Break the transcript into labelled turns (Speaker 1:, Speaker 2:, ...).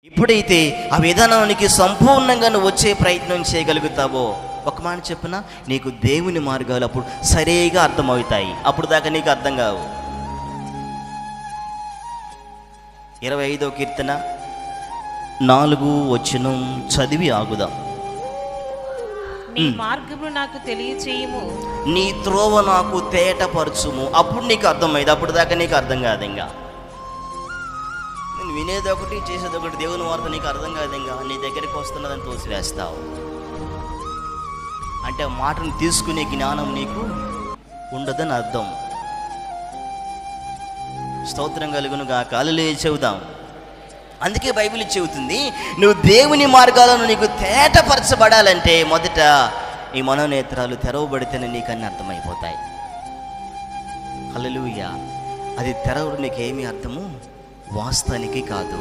Speaker 1: ఎప్పుడైతే ఆ విధానానికి సంపూర్ణంగా నువ్వు వచ్చే ప్రయత్నం చేయగలుగుతావో, ఒక మాట చెప్పున, నీకు దేవుని మార్గాలు అప్పుడు సరిగా అర్థమవుతాయి. అప్పుడు దాకా నీకు అర్థం కావు. 25వ కీర్తన 4వ వచనం చదివి ఆగుదాం.
Speaker 2: నీ మార్గమును నాకు తెలియచేయము,
Speaker 1: నీ త్రోవ నాకు తేటపరచుము. అప్పుడు నీకు అర్థమైంది, అప్పుడు దాకా నీకు అర్థం కాదు. ఇంకా నేను వినేది ఒకటి, చేసేది ఒకటి. దేవుని వార్త నీకు అర్థం కాదు. ఇంకా నీ దగ్గరికి వస్తున్నదని తోసివేస్తావు. అంటే ఆ మాటను తీసుకునే జ్ఞానం నీకు ఉండదని అర్థం. స్తోత్రం కలుగునుగా, హల్లెలూయా చెబుదాం. అందుకే బైబిల్ చెబుతుంది, నువ్వు దేవుని మార్గాలను నీకు తేటపరచబడాలంటే మొదట నీ మనోనేత్రాలు తెరవబడితేనే నీకు అన్ని అర్థమైపోతాయి. హల్లెలూయా. అది తెరవడం నీకేమీ అర్థము వాస్తవానికి కాదు.